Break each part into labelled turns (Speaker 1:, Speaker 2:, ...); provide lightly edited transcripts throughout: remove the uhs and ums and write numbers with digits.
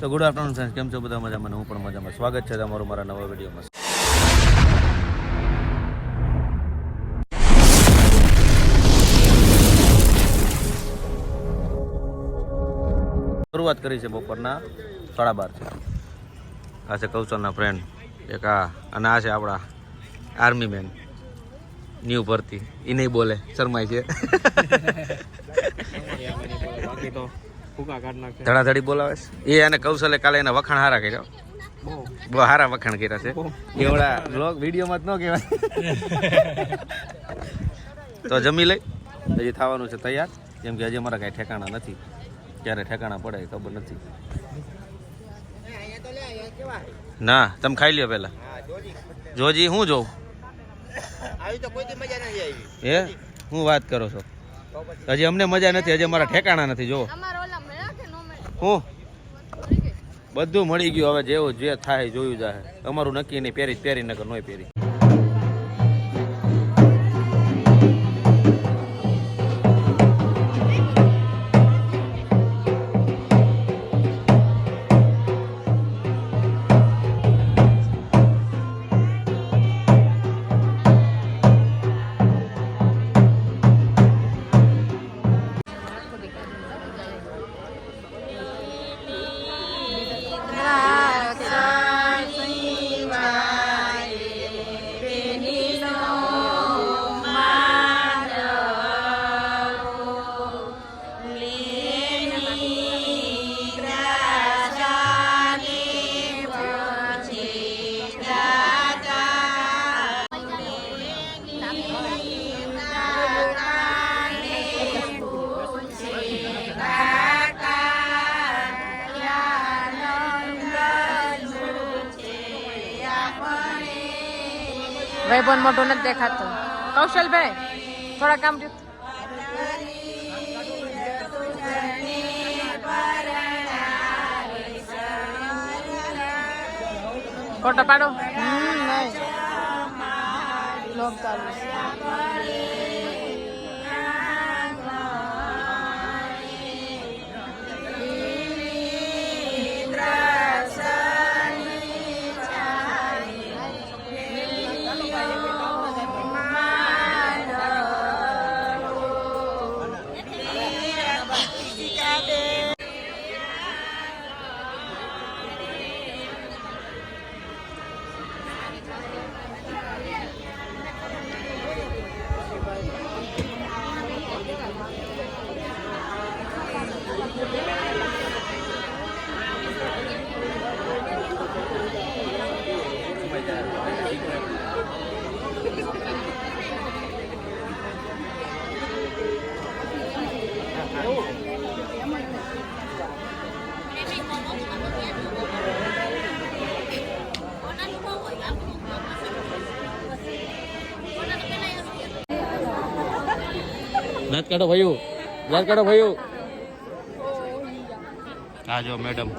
Speaker 1: તો good afternoon friends, કેમ છો બધા? મજામાં? હું પણ મજામાં. સ્વાગત છે તમારું મારા નવા વિડીયોમાં. શરૂઆત કરી છે બપોરના 12:30. આ છે કૌશલના ફ્રેન્ડ એક આ, અને આ છે આપણા આર્મી મેન ન્યૂ ભરતી. એ નહીં બોલે, શરમાય છે. ધડાધડી બોલાવે છે એ. અને કૌશલે કાલે એના વખાણ હારા કર્યા, બહુ હારા વખાણ કર્યા છે. એવડા બ્લોગ વિડીયોમાં જ ન કહેવાય. તો જમી લઈ, હજી થવાનું છે તૈયાર. કેમ કે હજી અમારા કાંઈ ઠેકાણા નથી, ક્યારે ઠેકાણા પડે ખબર નથી. ના, તમે ખાઈ લ્યો પેલા. જોજી હું જોઉં હે? હું વાત કરો છો? હજી અમને મજા નથી, હજી અમારા ઠેકાણા નથી. જો હું બધું મળી ગયું, હવે જેવું જે થાય જોયું જાય. અમારું નક્કી નહીં, પહેરી નકર નોય પહેરી.
Speaker 2: ભાઈ બોન મોટું નથી દેખાતું. કૌશલભાઈ થોડા કામ રહ્યું. ફોટો પાડો. બ્લોગ ચાલુ.
Speaker 1: નાચ કાઢો ભાઈઓ, યાદ કાઢો ભાઈઓ. હા જો મેડમ.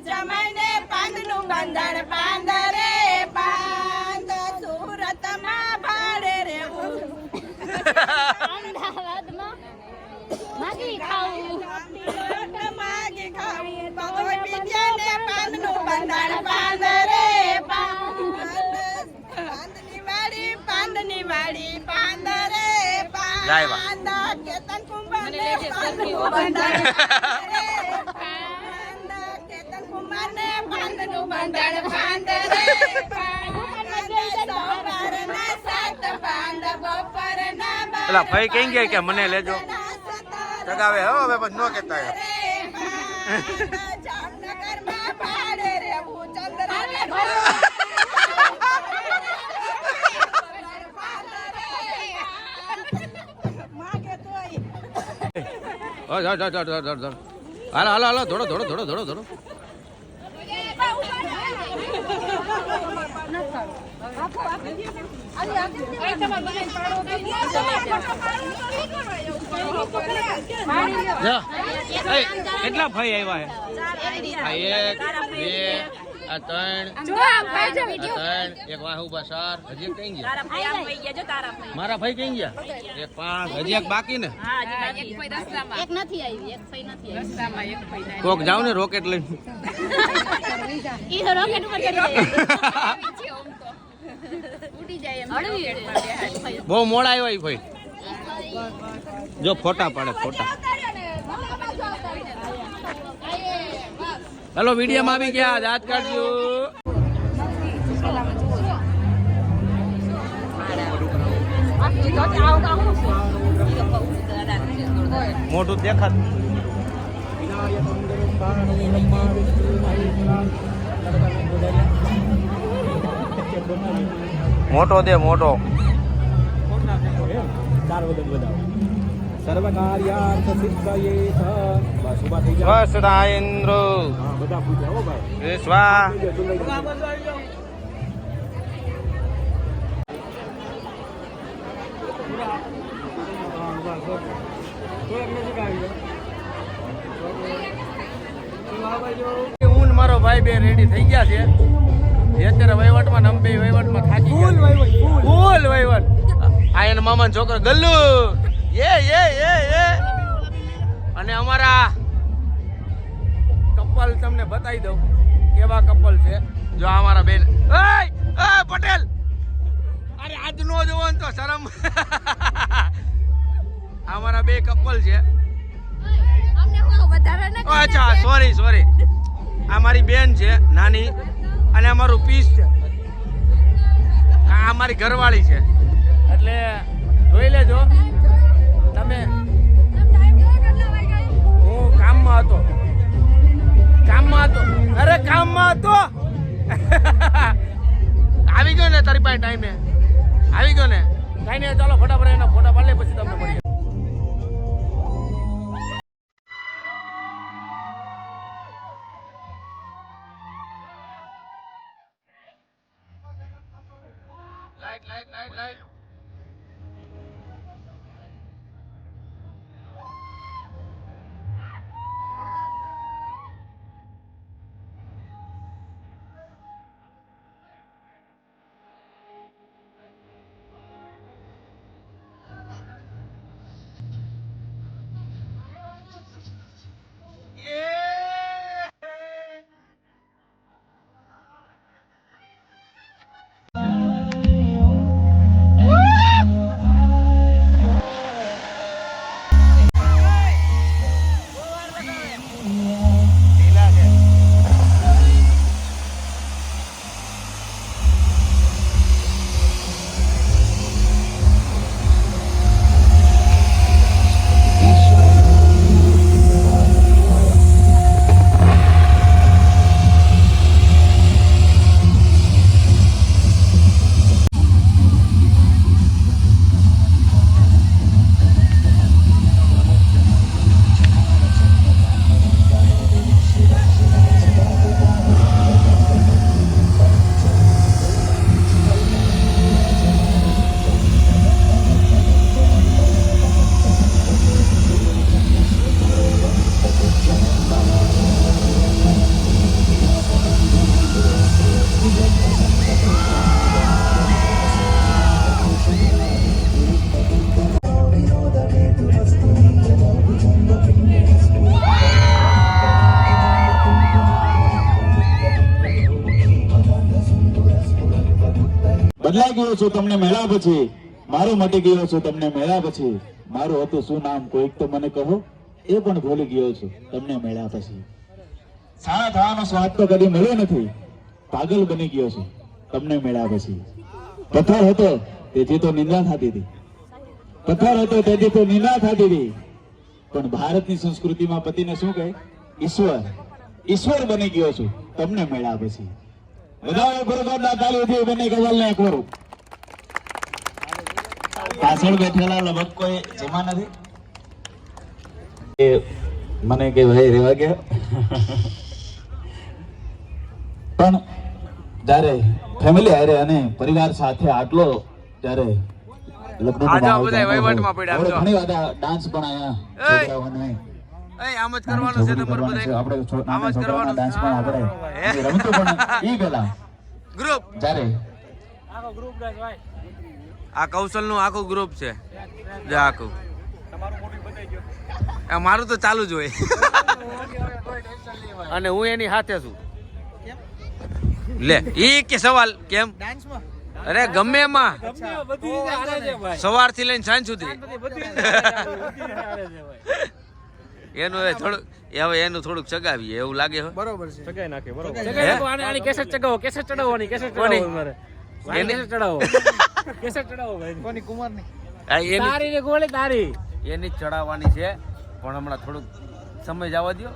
Speaker 3: જમાઈને પાંદનું બંધન પાંદરે
Speaker 1: ગાયવા પેલા ભાઈ કઈ ગયા કે મને લેજો ચગાવે હવે બસ નો કેતા હાલો હાલો હાલો ધોડો ધોડો ધોડો ધોડો ધોડો કેટલા ભાઈ આવ્યા હે? આ એક બે આ ત્રણ એક વાહુ બા ચાર હજી કઈ ગયા? મારા ભાઈ કઈ ગયા? એક પાંચ હજી એક બાકી ને કોક જાવ ને રોકેટ લઈને બહુ મોડા આવ્યા ભાઈ જો ફોટા પાડે ફોટા હેલો વિડીયો માં આવી ગયા યાદ કાઢજો મોટું દેખાત મોટો દે મોટો ઇન્દ્ર વિશ્વા હું મારો ભાઈ બે રેડી થઈ ગયા છે અત્યારે વહીવટમાં નમ બે વહીવટમાં થાકી ગયા ફૂલ વહીવટ આ એના મામાનો છોકરો ગલ્લુ એ અને અમારા કપલ તમને બતાવી દઉં કેવા કપલ છે જો અમારા બેન પટેલ અરે આજ નો જોવો ને તો શરમ અમારા બે કપલ છે અચ્છા સોરી આ મારી બેન છે નાની અને અમારું પીસ છે આ અમારી ઘરવાળી છે એટલે જોઈ લેજો તમે હું કામમાં હતો અરે કામમાં હતો આવી ગયો ને તારી પાસે ટાઈમે આવી ગયો ને કઈ નહીં ચાલો ફટાફટ એના ફોટા પાડી લે પછી તમને મળીએ લાઈટ
Speaker 3: બદલાઈ ગયો છું તમને મળ્યા પછી મારો મટી ગયો છું તમને મળ્યા પછી. મારું હતું શું નામ કોઈક તો મને કહો, એ પણ ભૂલી ગયો છું તમને મળ્યા પછી. સારા થવાનો સ્વાદ તો કદી મળ્યો નથી, પાગલ બની ગયો છું તમને મળ્યા પછી. પથ્થર હતો તેથી તો નિંદા થતી હતી, પથ્થર હતો તેથી તો નિંદા થતી હતી, પણ ભારતની સંસ્કૃતિમાં પતિને શું કહે? ઈશ્વર. ઈશ્વર બની ગયો છું તમને મળ્યા પછી. બધા બરોબરના તાલીથી બંને ગવાલને એક વરું. પાછળ બેઠેલા લગભગ કોઈ જેમાં નથી. મને કે ભાઈ રેવા ગયા. પણ જયારે ફેમિલી હારે અને પરિવાર સાથે આટલો જયારે ઘણી બધા ડાન્સ પણ આયા છોકરાઓને
Speaker 1: આમ જ કરવાનું છે તમારે બધાય. આમ જ કરવાનું.
Speaker 3: ડાન્સ પણ આપણે રમતું પણ ઈ પેલા
Speaker 1: ગ્રુપ
Speaker 3: જયારે
Speaker 1: આ કૌશલ નું આખું ગ્રુપ છે. જો આખું મારું તો ચાલુ જ હોય અને હું એની સાથે છું. લે ઈ કે સવાલ કેમ? અરે ગમે એમાં સવારથી લઈને સાંજ સુધી એનું હવે થોડુંક હવે એનું થોડુંક ચગાવીએ એવું લાગે.
Speaker 4: બરોબર છે, ચગાઈ નાખે. બરોબર
Speaker 2: આની કેસેટ ચગાવો, કેસેટ ચડાવવાની, કેસેટ ચડાવો મારે. કેસેટ ચડાવો, કેસેટ ચડાવો ભાઈ. કોની? કુમારની. તારી ને ગોળી તારી.
Speaker 1: એની જ ચડાવવાની છે, પણ હમણાં થોડુંક સમય જવા દો,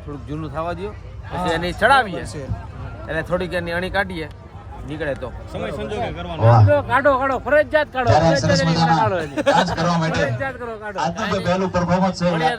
Speaker 1: થોડુંક જૂનું થવા દો, પછી એની ચડાવીએ એટલે થોડીક એની અણી કાઢીએ, નીકળે તો
Speaker 4: સમય સંજોગે કરવાનો.
Speaker 2: કાઢો કાઢો, ફરજિયાત કાઢો,
Speaker 3: ત્યારે સરસ
Speaker 2: ફરજિયાત
Speaker 3: મજાના
Speaker 2: કાઢો એની.
Speaker 3: ડાન્સ કરવા માટે
Speaker 2: ફરજિયાત કરો, કાઢો.
Speaker 3: આજનું તો પહેલું પરફોર્મન્સ છે.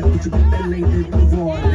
Speaker 5: What you got that late to the